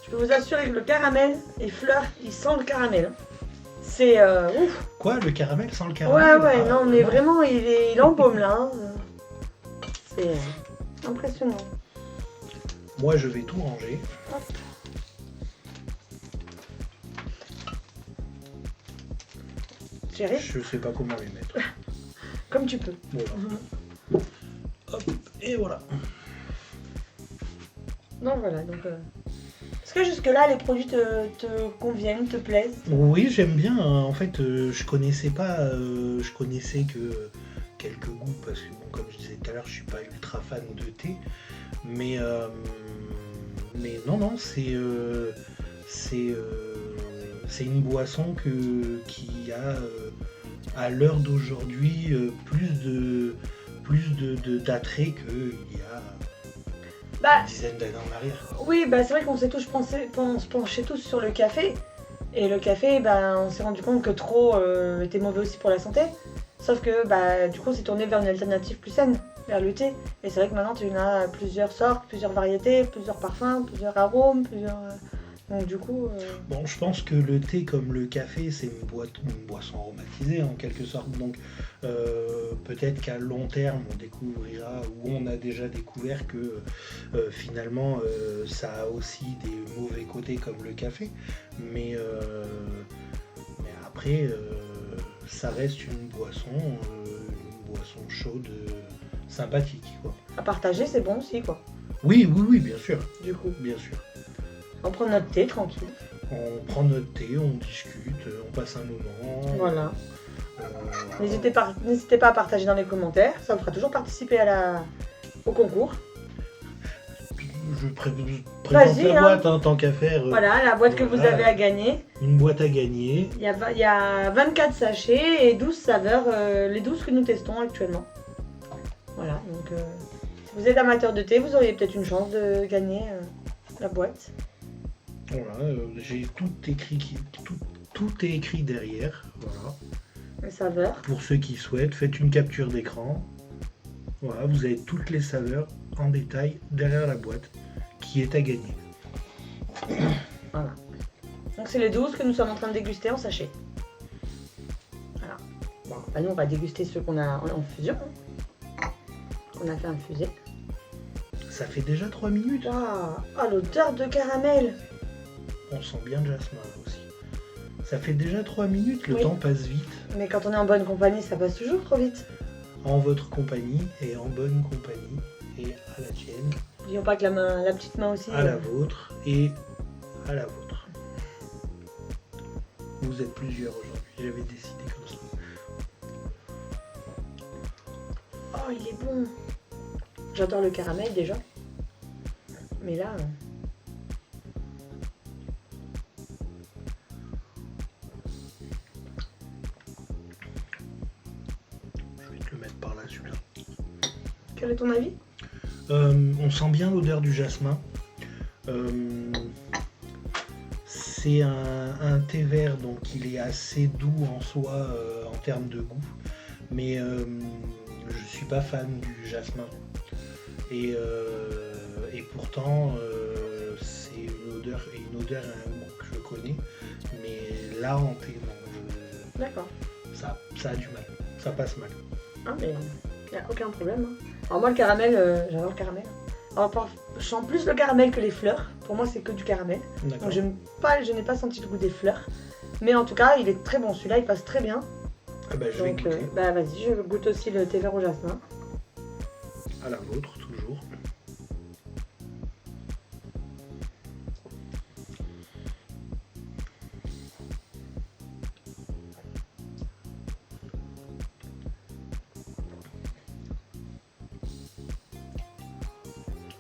Je peux vous assurer que le caramel et fleurs, il sent le caramel. Hein. C'est ouf. Quoi, le caramel sans le Ouais, caramel ouais, Ah, non, mais vraiment, il embaume là. Hein. C'est impressionnant. Moi, je vais tout ranger. Hop. Chérie, Je sais pas comment les mettre. comme tu peux. Voilà. Mhm. Hop, et voilà. Donc voilà, donc. Est-ce que jusque-là, les produits te conviennent, te plaisent? Oui, j'aime bien. Hein. En fait, je connaissais pas. Je connaissais que quelques goûts parce que, bon, comme je disais tout à l'heure, je suis pas ultra fan de thé. Mais non, c'est une boisson qui a à l'heure d'aujourd'hui plus d'attrait qu'il y a Bah, une dizaine d'années en arrière. oui, bah c'est vrai qu'on s'est tous on se penchait tous sur le café. Et le café, bah, on s'est rendu compte que trop était mauvais aussi pour la santé. Sauf que bah, du coup, on s'est tourné vers une alternative plus saine, vers le thé. Et c'est vrai que maintenant, tu en as plusieurs sortes, plusieurs variétés, plusieurs parfums, plusieurs arômes, plusieurs Donc du coup, Bon, je pense que le thé, comme le café, c'est une boisson aromatisée en quelque sorte. Donc peut-être qu'à long terme, on découvrira, ou on a déjà découvert que finalement, ça a aussi des mauvais côtés comme le café. Mais après, ça reste une boisson chaude, sympathique, quoi. à partager, c'est bon aussi, quoi. Oui, bien sûr, Du coup, bien sûr. on prend notre thé tranquille. On prend notre thé, on discute, on passe un moment. Voilà. Euh, N'hésitez pas à partager dans les commentaires. Ça me fera toujours participer au concours. Je présente Vas-y, la hein. boîte, hein, tant qu'à faire. Voilà, la boîte que vous voilà. avez à gagner. Une boîte à gagner. Il y a 24 sachets et 12 saveurs, les 12 que nous testons actuellement. Voilà, donc si vous êtes amateur de thé, vous auriez peut-être une chance de gagner la boîte. Voilà, j'ai tout écrit, tout est écrit derrière. Voilà. Les saveurs. Pour ceux qui souhaitent, faites une capture d'écran. Voilà, vous avez toutes les saveurs en détail derrière la boîte qui est à gagner. Voilà. Donc c'est les 12 que nous sommes en train de déguster en sachet. Voilà. Bon, bah nous on va déguster ceux qu'on a en fusion. Hein. On a fait infuser. Ça fait déjà 3 minutes. Waouh! Ah, l'odeur de caramel! On sent bien le jasmin là aussi. Ça fait déjà 3 minutes, le Oui. temps passe vite. Mais quand on est en bonne compagnie, ça passe toujours trop vite. En votre compagnie et en bonne compagnie et à la tienne, N'oublions pas que la petite main aussi. à la vôtre et à la vôtre. Vous êtes plusieurs aujourd'hui, j'avais décidé comme ça. Oh, il est bon! J'adore le caramel déjà. Mais là. Je vais te le mettre par là celui-là. Quel est ton avis? On sent bien l'odeur du jasmin. C'est un thé vert, donc il est assez doux en soi en termes de goût. Mais je suis pas fan du jasmin. Et pourtant, c'est une odeur et un goût que je connais. Mais là en thé, non, D'accord. ça a du mal. Ça passe mal. Ah, mais il n'y a aucun problème. Hein. Alors, moi, le caramel, j'adore le caramel. Alors, je sens plus le caramel que les fleurs. Pour moi, c'est que du caramel. D'accord. Donc, je n'ai pas senti le goût des fleurs. Mais en tout cas, il est très bon. Celui-là, il passe très bien. Ah bah, je vais Donc, goûter. bah, vas-y, je goûte aussi le thé vert au jasmin. À la vôtre, toujours.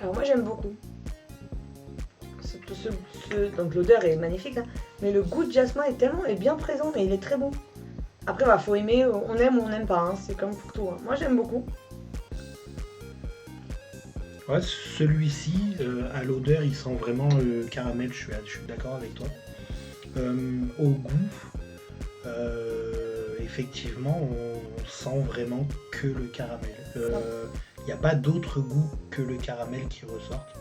Alors, moi, j'aime beaucoup. Donc, l'odeur est magnifique. Hein. Mais le goût de jasmin est bien présent. Mais il est très bon. Après, bah, faut aimer. On aime ou on n'aime pas. Hein. C'est comme pour tout. Hein. Moi, j'aime beaucoup. Ouais, celui-ci, à l'odeur, il sent vraiment le caramel, je suis d'accord avec toi. Au goût, effectivement, on sent vraiment que le caramel. Il n'y a pas d'autre goût que le caramel qui ressortent.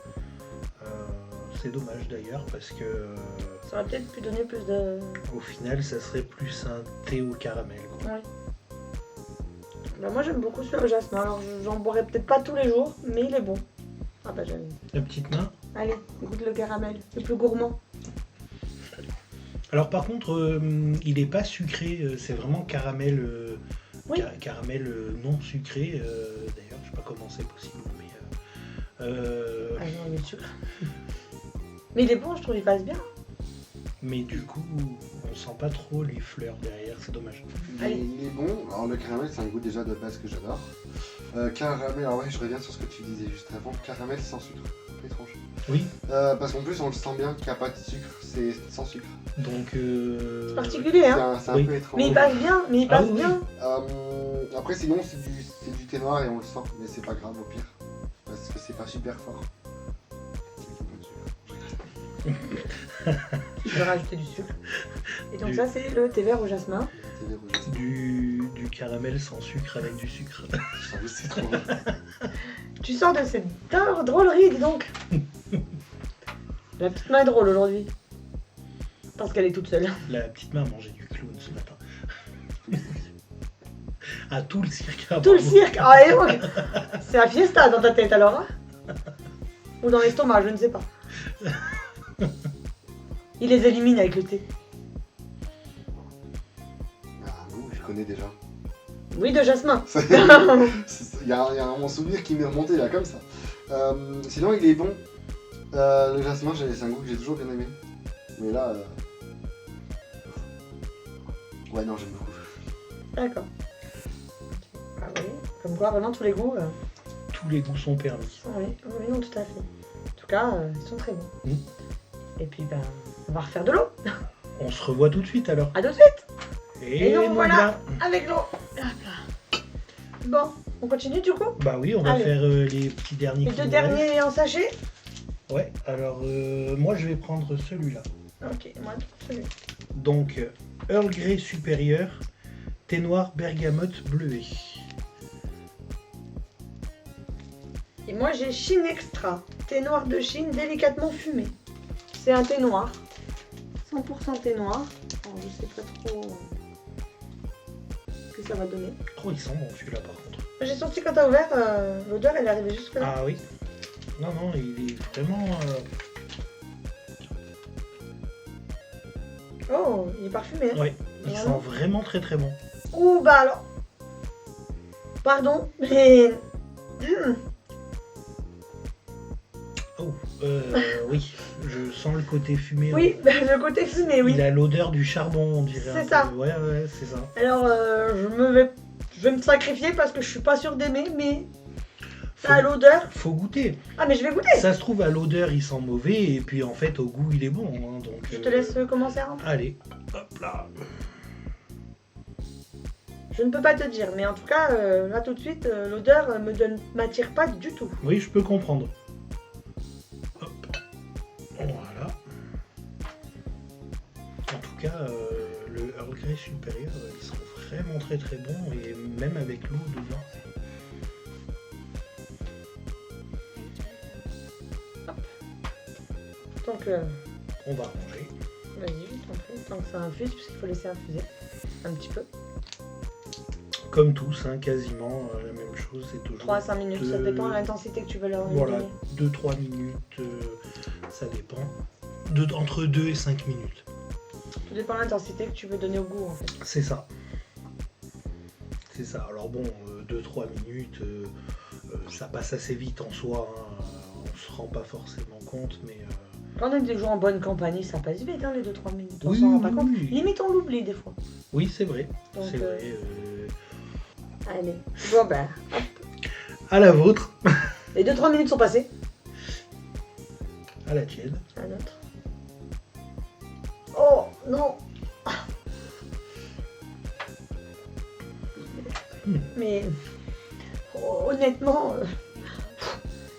C'est dommage d'ailleurs parce que Ça aurait peut-être pu donner plus de... au final, ça serait plus un thé au caramel, quoi. Oui. Bah, moi, j'aime beaucoup celui au jasmin. Alors, j'en boirais peut-être pas tous les jours. Mais il est bon. Ah bah, j'aime. La petite main. Allez, goûte le caramel. Le plus gourmand. Alors par contre, il n'est pas sucré, c'est vraiment caramel, Oui. caramel non sucré. D'ailleurs, je sais pas comment c'est possible, mais Ah non, il est sucre. Mais il est bon, je trouve, il passe bien. mais du coup, on sent pas trop les fleurs derrière, c'est dommage. Allez. Il est bon. Alors le caramel, c'est un goût déjà de base que j'adore. Caramel, alors ouais, je reviens sur ce que tu disais juste avant. Caramel sans sucre. Étrange. Oui, Parce qu'en plus, on le sent bien qu'il n'y a pas de sucre. C'est sans sucre. donc C'est particulier, hein. C'est un Oui. peu étrange. Mais il passe bien. Mais il passe oui. bien. Après, sinon, c'est du thé noir et on le sent, mais c'est pas grave au pire. Parce que c'est pas super fort. Je vais rajouter du sucre. Et donc Du- ça, c'est le thé vert au jasmin. C'est des rouges. du caramel sans sucre avec du sucre. J'avoue, c'est trop bon. Tu sors de cette drôlerie, dis donc. La petite main est drôle aujourd'hui. Parce qu'elle est toute seule. La petite main a mangé du clown ce matin. Ah, tout le cirque. Ah, Tout le bravo. cirque. Ah, et ouais. C'est la fiesta dans ta tête alors. Hein. Ou dans l'estomac, je ne sais pas. Il les élimine avec le thé. Ah, goût, je connais déjà. Oui, de jasmin. Il y a mon souvenir qui m'est remonté là, comme ça. Sinon, il est bon. Le jasmin, c'est un goût que j'ai toujours bien aimé. Mais là. Ouais, non, j'aime beaucoup. D'accord. Ah oui, comme quoi vraiment tous les goûts. Tous les goûts sont permis. Oui, oui, non, tout à fait. En tout cas, ils sont très bons. Mm. Et puis, ben, on va refaire de l'eau. On se revoit tout de suite alors. À tout de suite. Et nous nous voilà avec l'eau. Hop là. Bon, on continue du coup. Bah oui, on va Allez. faire les petits derniers. Les qui deux nous derniers en sachet. restent. Ouais, alors moi je vais prendre celui-là. Ok, moi, celui. Donc, Earl Grey supérieur, thé noir bergamote bleuet. Et moi, j'ai Chine Extra. Thé noir de Chine délicatement fumé. C'est un thé noir. 100% thé noir. Alors, je sais pas trop ce que ça va donner. Oh, il sent bon celui-là par contre. J'ai senti quand t'as ouvert, l'odeur elle est arrivée jusque là. Ah oui. Non, non, il est vraiment... Oh, il est parfumé. Hein. Ouais, il Vraiment sent vraiment très très bon. Ouh, bah alors. Pardon, mais. Oh, oui, je sens le côté fumé. Oui, bah, le côté fumé, oui. Il a l'odeur du charbon, on dirait. C'est un ça. peu. Ouais, ouais, c'est ça. Alors, je vais me sacrifier parce que je suis pas sûre d'aimer, mais. Faut, À l'odeur. faut goûter. Ah, mais je vais goûter. Ça se trouve, à l'odeur, il sent mauvais, et puis en fait, au goût, il est bon. Hein, donc, Je te laisse commencer à rentrer. Allez, hop là. Je ne peux pas te dire, mais en tout cas, là tout de suite, l'odeur m'attire pas du tout. Oui, je peux comprendre. Hop. Voilà. En tout cas, le Earl Grey supérieur, il sent vraiment très très bon, et même avec l'eau dedans. Donc, On va ranger. vas-y, je t'en prie, tant que ça infuse, puisqu'il faut laisser infuser un petit peu. Comme tous, hein, quasiment la même chose, c'est toujours 3 à 5 minutes, ça deux- dépend de l'intensité que tu veux leur Voilà, donner. 2-3 minutes, ça dépend. Entre 2 et 5 minutes. Tout dépend de l'intensité que tu veux donner au goût en fait. C'est ça. C'est ça. Alors bon, 2-3 minutes, ça passe assez vite en soi. Hein. On se rend pas forcément compte, mais... Quand on est des jours en bonne compagnie, ça passe vite hein, les 2-3 minutes. On Oui, s'en rend pas oui, compte. oui. Limite on l'oublie des fois. Oui, c'est vrai. Donc, C'est vrai. Allez. Bon ben, À la vôtre, les 2-3 minutes sont passées. à la tienne. Un autre. Oh non. Mais honnêtement,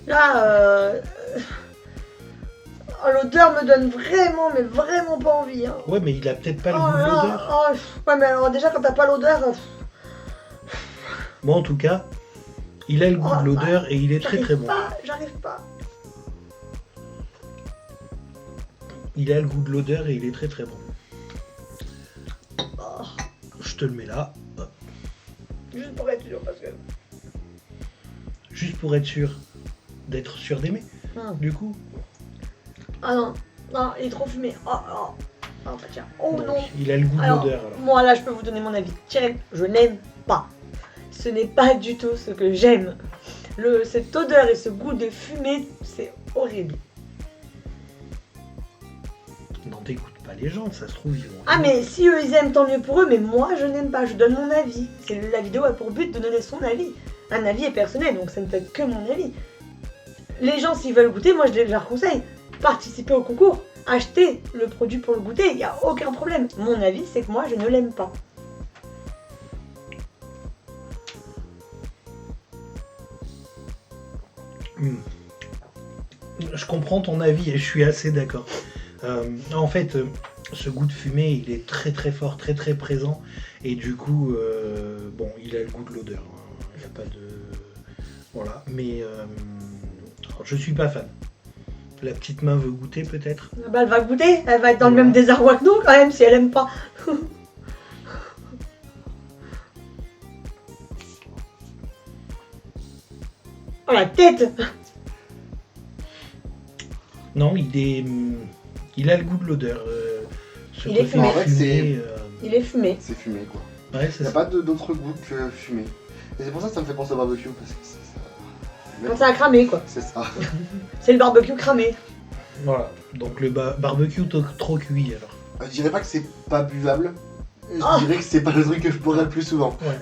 là, l'odeur me donne vraiment, mais vraiment pas envie. Hein. Ouais, mais il a peut-être pas le Oh goût de là là, l'odeur. ouais, mais alors déjà quand t'as pas l'odeur, Bon, en tout cas, il a le goût de l'odeur et il est très très bon. J'arrive pas. Il a le goût de l'odeur et il est très très bon. Oh, Je te le mets là. Hop. juste pour être sûr parce que. Juste pour être sûr d'être sûr d'aimer. Du coup, Ah non, non, il est trop fumé. Oh, oh, oh bah tiens. Oh donc, non. il a le goût de Alors, l'odeur. Alors. moi là, je peux vous donner mon avis. Direct, je n'aime pas. Ce n'est pas du tout ce que j'aime. Cette odeur et ce goût de fumée, c'est horrible. Non, t'écoutes pas les gens, ça se trouve, ils vont. Ah mais si eux ils aiment, tant mieux pour eux, mais moi je n'aime pas, je donne mon avis. La vidéo a pour but de donner son avis. Un avis est personnel, donc ça ne peut être que mon avis. Les gens s'ils veulent goûter, moi je leur conseille. Participez au concours, achetez le produit pour le goûter, il n'y a aucun problème. Mon avis c'est que moi je ne l'aime pas. Je comprends ton avis et je suis assez d'accord. En fait, ce goût de fumée, il est très très fort, très très présent. Et du coup, bon, il a le goût de l'odeur. Il n'y a pas de... Voilà. Mais je suis pas fan. La petite main veut goûter peut-être. Bah, elle va goûter, elle va être dans le Voilà. même désarroi que nous quand même si elle aime pas. Oh la tête! Non, il a le goût de l'odeur. Ce Il est côté fumé. En fait, fumé, Il est fumé. C'est fumé quoi. Ouais, Il c'est n'y a ça. pas d'autre goût que fumé. Et c'est pour ça que ça me fait penser au barbecue parce que c'est ça. Quand ça a cramé quoi. C'est ça. C'est le barbecue cramé. Voilà. Donc le barbecue trop cuit alors. Je dirais pas que c'est pas buvable. Je Oh. dirais que c'est pas le truc que je boirais le plus souvent. Ouais,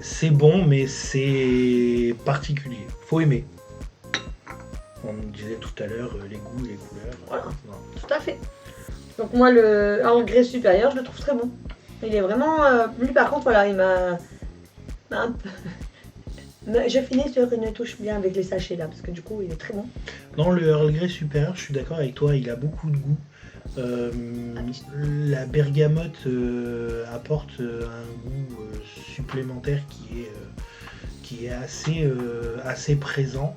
c'est bon, mais c'est particulier. Faut aimer. On disait tout à l'heure les goûts, les couleurs. Voilà. Non. Tout à fait. Donc moi le degré supérieur je le trouve très bon. Il est vraiment... lui par contre voilà il m'a un peu... Je finis sur une touche bien avec les sachets là parce que du coup il est très bon. Dans le Earl Grey supérieur, je suis d'accord avec toi, il a beaucoup de goût. La bergamote apporte un goût supplémentaire qui est assez présent.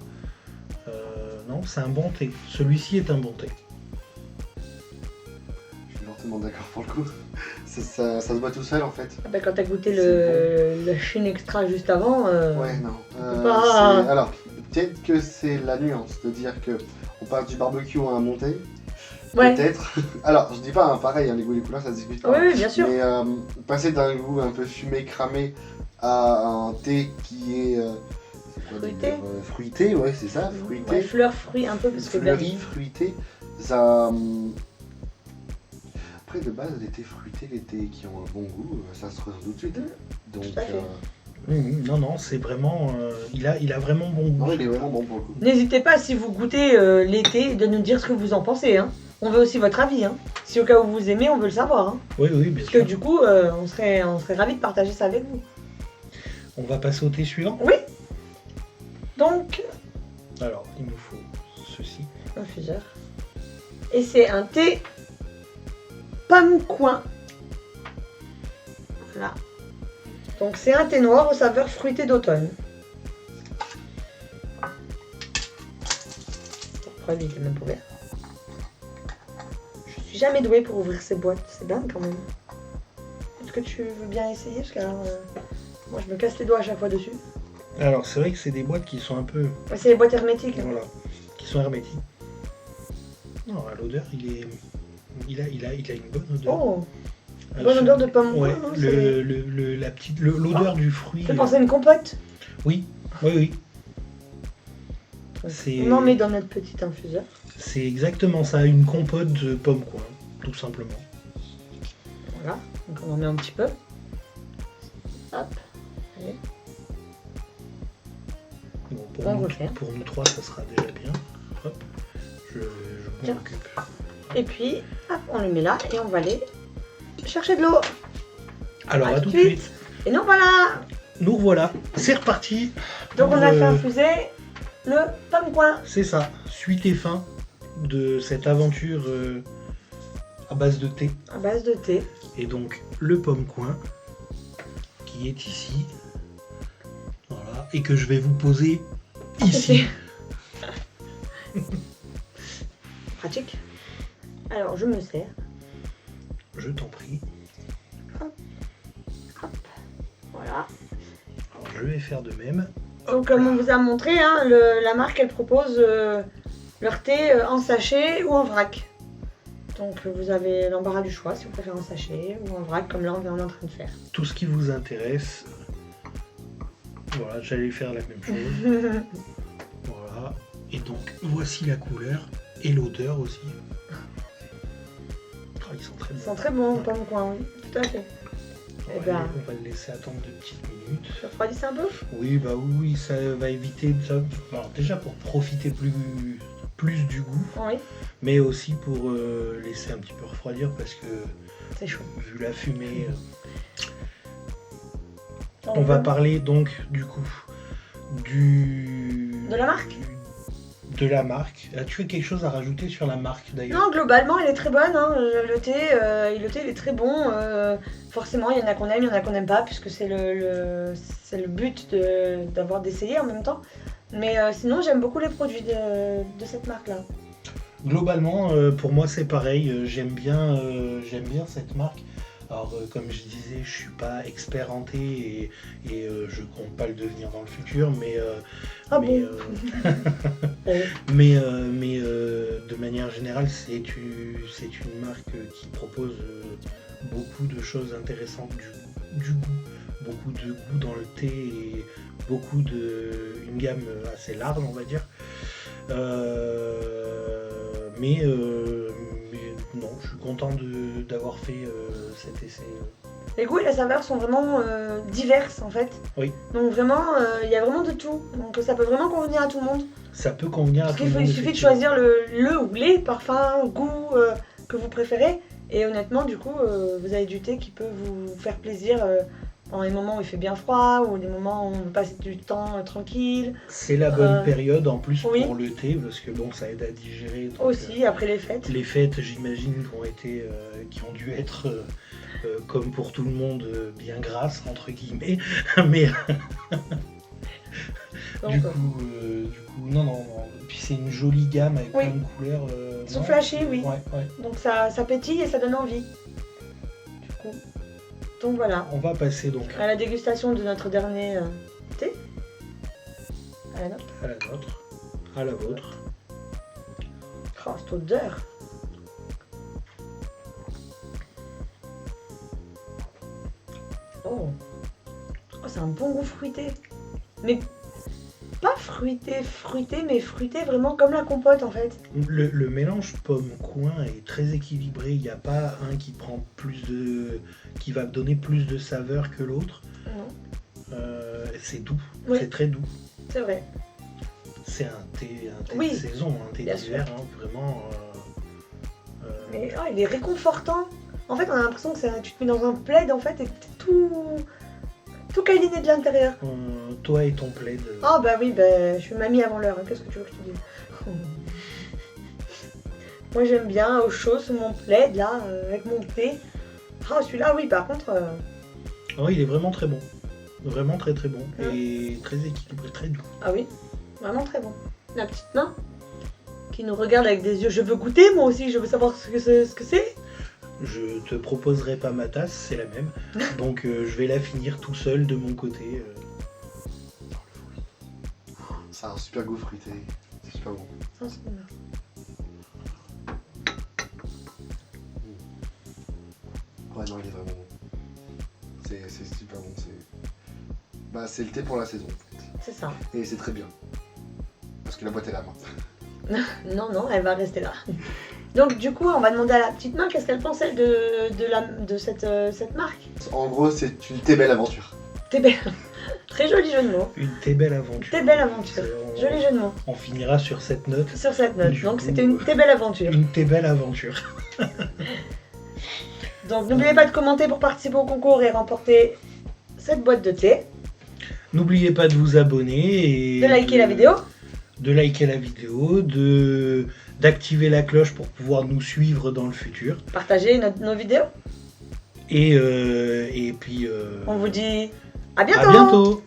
Non, c'est un bon thé. Celui-ci est un bon thé. Je suis fortement d'accord pour le coup. Ça se boit tout seul en fait. Ah bah, quand t'as goûté le Chine Extra juste avant... Ouais, non. pas- Alors, peut-être que c'est la nuance de dire que on passe du barbecue à un monté. Ouais. Peut-être. Alors, je dis pas, hein, pareil, hein, les goûts et les couleurs, ça se discute pas. Oui, oui, bien sûr. Mais passer d'un goût un peu fumé, cramé, à un thé qui est c'est quoi, Fruité. dire, fruité, ouais, c'est ça, fruité. Ouais, fleurs, fruits un peu parce que Fleuri, berry. fruité, ça. Après, de base, les thés fruités, les thés qui ont un bon goût, ça se ressent tout de suite. Donc, Tout à fait. Non, c'est vraiment. Il a vraiment bon goût. non, il est vraiment bon pour le coup. N'hésitez pas si vous goûtez l'été de nous dire ce que vous en pensez. Hein. On veut aussi votre avis. Hein. Si au cas où vous aimez, on veut le savoir. Hein. Oui, bien Parce que sûr. du coup, on serait ravis de partager ça avec vous. On va passer au thé suivant. Oui. Donc, Alors, il nous faut ceci. infuseur. Et c'est un thé pomme coin. Voilà. Donc c'est un thé noir aux saveurs fruitées d'automne. Pourquoi lui, il est même ouvert. Je suis jamais douée pour ouvrir ces boîtes. C'est dingue quand même. Est-ce que tu veux bien essayer? Parce que moi je me casse les doigts à chaque fois dessus. Alors, c'est vrai que c'est des boîtes qui sont un peu. Ouais, c'est les boîtes hermétiques. Voilà. Qui sont hermétiques. Non, à l'odeur, il a une bonne odeur. Oh, bonne odeur de pomme Ouais, coin. Hein, l'odeur du fruit. ça fait penser à une compote. Oui. C'est- On en met dans notre petit infuseur. C'est exactement ça, une compote de pommes, quoi, tout simplement. Voilà, donc on en met un petit peu. Hop. Allez. Bon, On refait. pour nous trois, ça sera déjà bien. Hop, je m'en Tiens. occupe. Et puis, hop, on le met là et on va aller chercher de l'eau. Alors, À à tout tout de de suite. Et nous voilà. Nous voilà, c'est reparti. Donc on pour, a fait infuser le pomme coin. C'est ça, suite et fin de cette aventure à base de thé. À base de thé. Et donc le pomme coin qui est ici. Voilà. Et que je vais vous poser ici. Pratique. Alors je me sers. Je t'en prie. Voilà. Alors, je vais faire de même. Donc comme on vous a montré, hein, la marque elle propose leur thé en sachet ou en vrac. Donc vous avez l'embarras du choix si vous préférez en sachet ou en vrac comme là on est en train de faire. Tout ce qui vous intéresse. Voilà, j'allais faire la même chose. Voilà. Et donc voici la couleur et l'odeur aussi. Oh, ils sont très Ils bons. sont très bons, pomme coin, oui, tout à fait. On Eh va, ben. on va le laisser attendre 2 petites minutes. Tu refroidis un peu? Oui, bah oui, ça va éviter ça. Alors, déjà pour profiter plus du goût, Oui, mais aussi pour laisser un petit peu refroidir parce que c'est chaud. vu la fumée, on va parler donc du coup De la marque. De la marque. As-tu quelque chose à rajouter sur la marque d'ailleurs? Non, globalement, elle est très bonne. Hein. Le thé, il est très bon. Forcément, il y en a qu'on aime, il y en a qu'on n'aime pas, puisque c'est le but d'essayer en même temps. Mais sinon, j'aime beaucoup les produits de cette marque-là. Globalement, pour moi c'est pareil, j'aime bien cette marque. Alors comme je disais, je suis pas expert en thé et je compte pas le devenir dans le futur, mais Ah mais, bon de manière générale c'est une marque qui propose beaucoup de choses intéressantes, du goût, beaucoup de goût dans le thé et une gamme assez large on va dire. Mais non, je suis content d'avoir fait cet essai. Les goûts et la saveur sont vraiment diverses en fait. Oui. Donc vraiment, il y a vraiment de tout. Donc ça peut vraiment convenir à tout le monde. Ça peut convenir à Parce tout le monde. il suffit de choisir le ou les parfums, goûts que vous préférez. Et honnêtement, du coup, vous avez du thé qui peut vous faire plaisir dans les moments où il fait bien froid ou les moments où on veut passer du temps tranquille. C'est la bonne période en plus oui. pour le thé parce que bon, ça aide à digérer. Donc, aussi, après les fêtes. Les fêtes, j'imagine, qui ont dû être comme pour tout le monde bien grasses entre guillemets. Mais Donc, du coup, non. Puis c'est une jolie gamme avec oui. plein de couleurs. Ils sont flashy, oui. Ouais. Donc ça pétille et ça donne envie. Du coup. Donc voilà. On va passer donc À la dégustation de notre dernier thé. À la nôtre. à la nôtre, à la vôtre. Oh, cette odeur. Oh, c'est un bon goût fruité. Mais pas fruité, mais fruité vraiment comme la compote en fait. Le mélange pomme-coin est très équilibré. Il n'y a pas un qui prend qui va donner plus de saveur que l'autre. Non, C'est doux, Oui. c'est très doux. c'est vrai. C'est un thé Oui, de saison, un thé bien d'hiver, hein, vraiment. Mais il est réconfortant. En fait, on a l'impression que tu te mets dans un plaid en fait et t'es tout câliné de l'intérieur. Toi et ton plaid. Ah bah oui, bah, je suis mamie avant l'heure, hein. Qu'est-ce que tu veux que je te dise? Moi j'aime bien au chaud sous mon plaid là, avec mon thé. Ah celui-là oui par contre... Oh, il est vraiment très bon. Vraiment très très bon. Ouais. Et très équilibré, très doux. Ah oui, vraiment très bon. La petite main qui nous regarde avec des yeux. Je veux goûter moi aussi, je veux savoir ce que c'est. Je te proposerai pas ma tasse, c'est la même. Donc je vais la finir tout seul de mon côté. Ça a un super goût fruité. C'est super bon. Ça, c'est bon. Ouais, non, il est vraiment bon. C'est super bon. C'est le thé pour la saison. C'est ça. Et c'est très bien. Parce que la boîte est là maintenant. Non, elle va rester là. Donc du coup, on va demander à la petite main qu'est-ce qu'elle pense elle de cette marque. En gros, c'est une très belle aventure. T'es belle. Très joli jeu de mots. Une très belle aventure. T'es belle aventure. On- Joli jeu de mots. On finira sur cette note. Sur cette note. Du Donc coup, c'était une très belle aventure. Une très belle aventure. Donc n'oubliez pas de commenter pour participer au concours et remporter cette boîte de thé. N'oubliez pas de vous abonner et De liker la vidéo. De liker la vidéo, d'activer la cloche pour pouvoir nous suivre dans le futur. Partagez nos vidéos. Et puis On vous dit à bientôt. à bientôt.